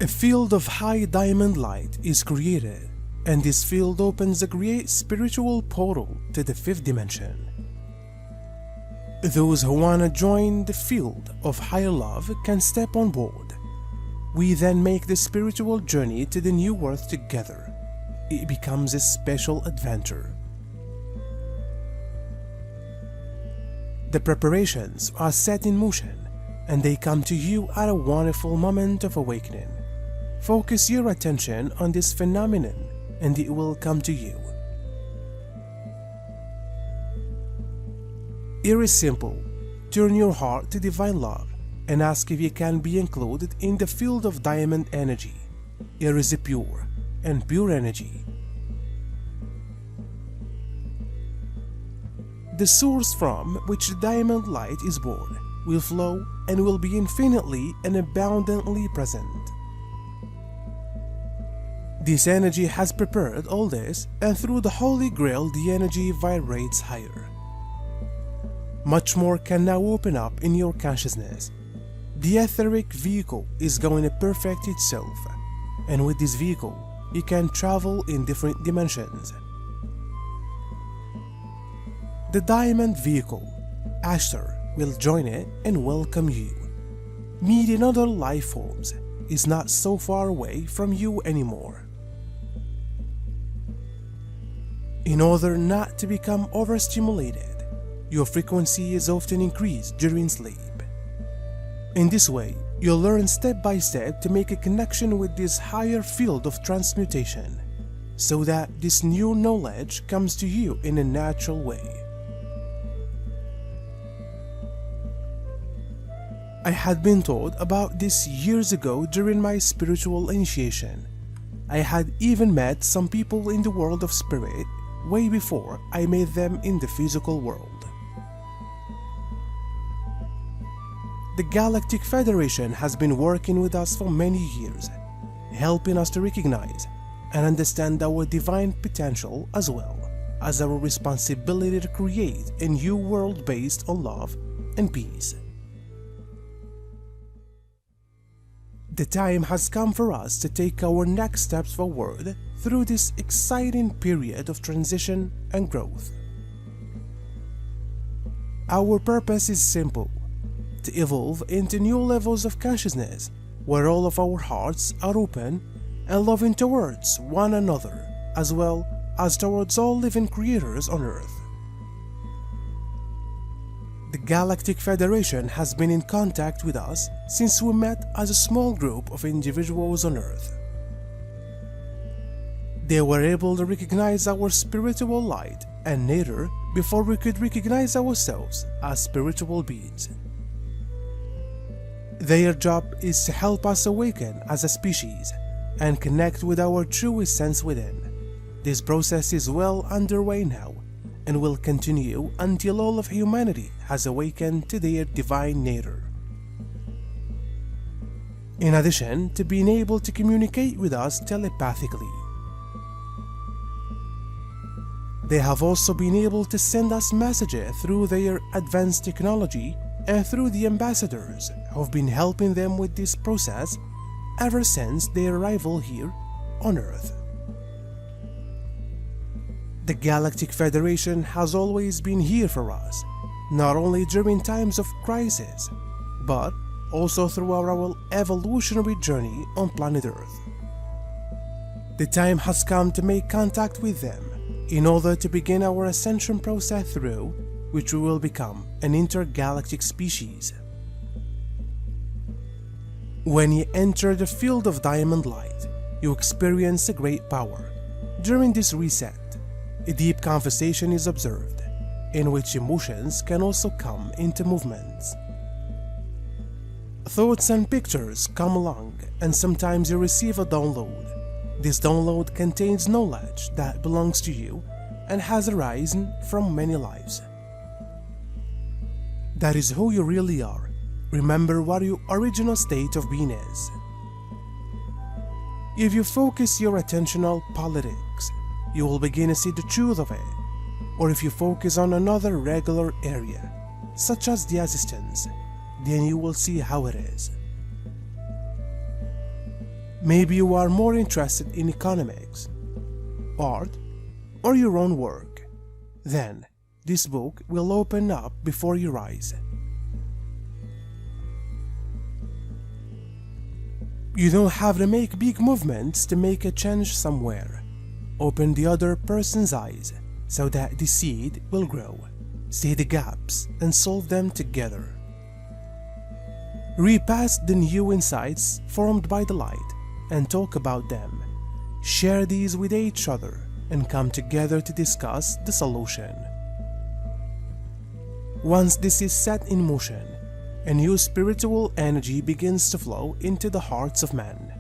A field of high diamond light is created, and this field opens a great spiritual portal to the fifth dimension. Those who want to join the field of higher love can step on board. We then make the spiritual journey to the new earth together. It becomes a special adventure. The preparations are set in motion, and they come to you at a wonderful moment of awakening. Focus your attention on this phenomenon, and it will come to you. It is simple. Turn your heart to divine love and ask if you can be included in the field of diamond energy. It is a pure and pure energy. The source from which the diamond light is born will flow and will be infinitely and abundantly present. This energy has prepared all this, and through the Holy Grail the energy vibrates higher. Much more can now open up in your consciousness. The etheric vehicle is going to perfect itself, and with this vehicle, you can travel in different dimensions. The diamond vehicle, Ashtar, will join it and welcome you. Meeting other life forms is not so far away from you anymore. In order not to become overstimulated, your frequency is often increased during sleep. In this way, you'll learn step by step to make a connection with this higher field of transmutation, so that this new knowledge comes to you in a natural way. I had been told about this years ago during my spiritual initiation. I had even met some people in the world of spirit way before I met them in the physical world. The Galactic Federation has been working with us for many years, helping us to recognize and understand our divine potential as well as our responsibility to create a new world based on love and peace. The time has come for us to take our next steps forward through this exciting period of transition and growth. Our purpose is simple: to evolve into new levels of consciousness where all of our hearts are open and loving towards one another as well as towards all living creators on Earth. The Galactic Federation has been in contact with us since we met as a small group of individuals on Earth. They were able to recognize our spiritual light and nature before we could recognize ourselves as spiritual beings. Their job is to help us awaken as a species and connect with our true essence within. This process is well underway now and will continue until all of humanity has awakened to their divine nature. In addition to being able to communicate with us telepathically, they have also been able to send us messages through their advanced technology and through the ambassadors who have been helping them with this process ever since their arrival here on Earth. The Galactic Federation has always been here for us, not only during times of crisis, but also through our evolutionary journey on planet Earth. The time has come to make contact with them in order to begin our ascension process through which we will become an intergalactic species. When you enter the field of diamond light, you experience a great power. During this reset, a deep conversation is observed, in which emotions can also come into movements. Thoughts and pictures come along, and sometimes you receive a download. This download contains knowledge that belongs to you and has arisen from many lives. That is who you really are. Remember what your original state of being is. If you focus your attention on politics, you will begin to see the truth of it. Or if you focus on another regular area, such as the assistance, then you will see how it is. Maybe you are more interested in economics, art, or your own work. Then, this book will open up before your eyes. You don't have to make big movements to make a change somewhere. Open the other person's eyes so that the seed will grow. See the gaps and solve them together. Read past the new insights formed by the light and talk about them. Share these with each other and come together to discuss the solution. Once this is set in motion, a new spiritual energy begins to flow into the hearts of men.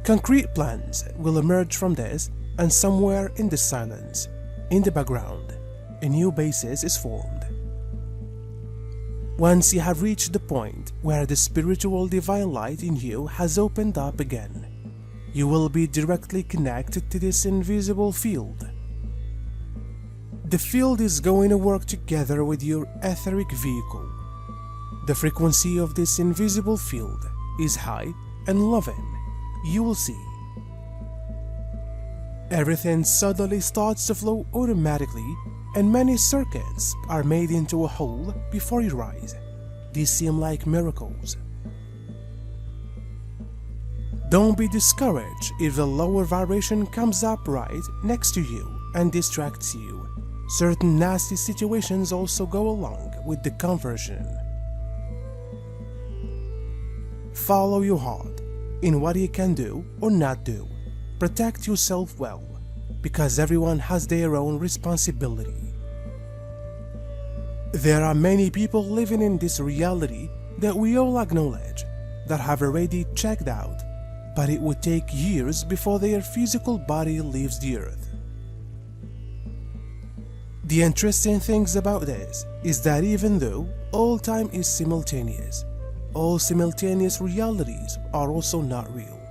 Concrete plans will emerge from this, and somewhere in the silence, in the background, a new basis is formed. Once you have reached the point where the spiritual divine light in you has opened up again, you will be directly connected to this invisible field. The field is going to work together with your etheric vehicle. The frequency of this invisible field is high and loving. You will see. Everything suddenly starts to flow automatically, and many circuits are made into a whole before your eyes. These seem like miracles. Don't be discouraged if the lower vibration comes up right next to you and distracts you. Certain nasty situations also go along with the conversion. Follow your heart in what you can do or not do. Protect yourself well, because everyone has their own responsibility. There are many people living in this reality that we all acknowledge that have already checked out, but it would take years before their physical body leaves the earth. The interesting things about this is that even though all time is simultaneous, all simultaneous realities are also not real.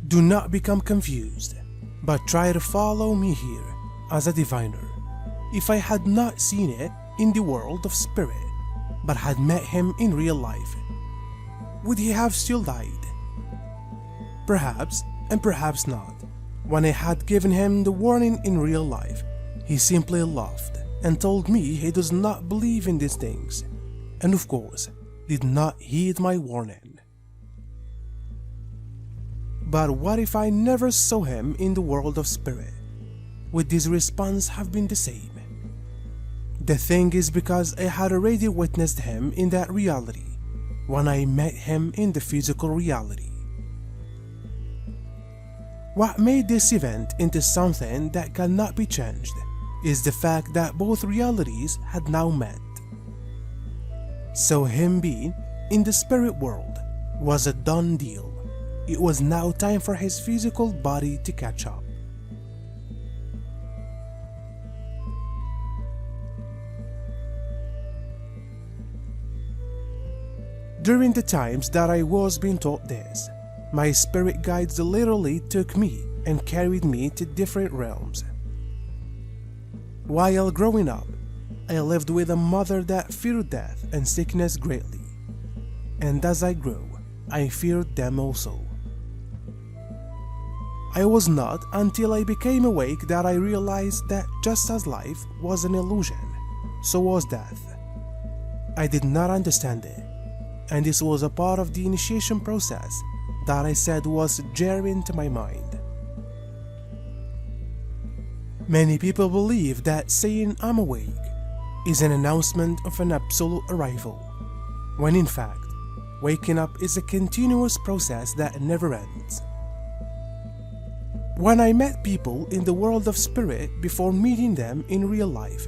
Do not become confused, but try to follow me here as a diviner. If I had not seen it in the world of spirit, but had met him in real life, would he have still died? Perhaps, and perhaps not. When I had given him the warning in real life, he simply laughed and told me he does not believe in these things, and of course, did not heed my warning. But what if I never saw him in the world of spirit? Would his response have been the same? The thing is, because I had already witnessed him in that reality when I met him in the physical reality. What made this event into something that cannot be changed is the fact that both realities had now met. So him being in the spirit world was a done deal. It was now time for his physical body to catch up. During the times that I was being taught this, my spirit guides literally took me and carried me to different realms. While growing up, I lived with a mother that feared death and sickness greatly, and as I grew, I feared them also. I was not until I became awake that I realized that just as life was an illusion, so was death. I did not understand it, and this was a part of the initiation process that I said was jarring into my mind. Many people believe that saying I'm awake is an announcement of an absolute arrival, when in fact, waking up is a continuous process that never ends. When I met people in the world of spirit before meeting them in real life,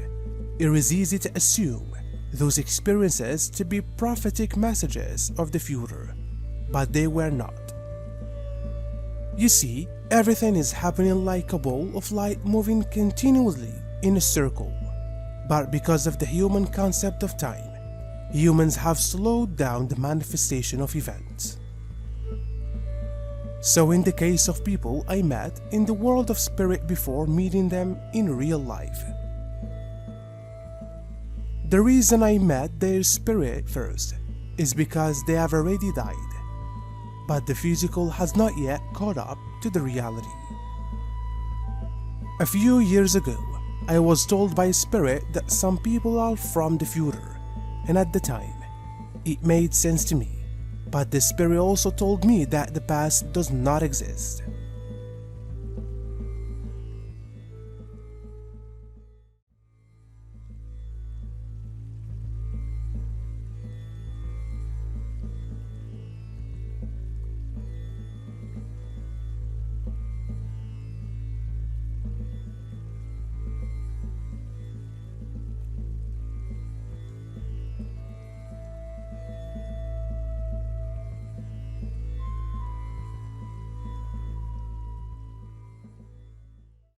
it is easy to assume those experiences to be prophetic messages of the future, but they were not. You see, everything is happening like a ball of light moving continuously in a circle, but because of the human concept of time, humans have slowed down the manifestation of events. So in the case of people I met in the world of spirit before meeting them in real life, the reason I met their spirit first is because they have already died, but the physical has not yet caught up to the reality. A few years ago, I was told by a spirit that some people are from the future, and at the time, it made sense to me. But the spirit also told me that the past does not exist.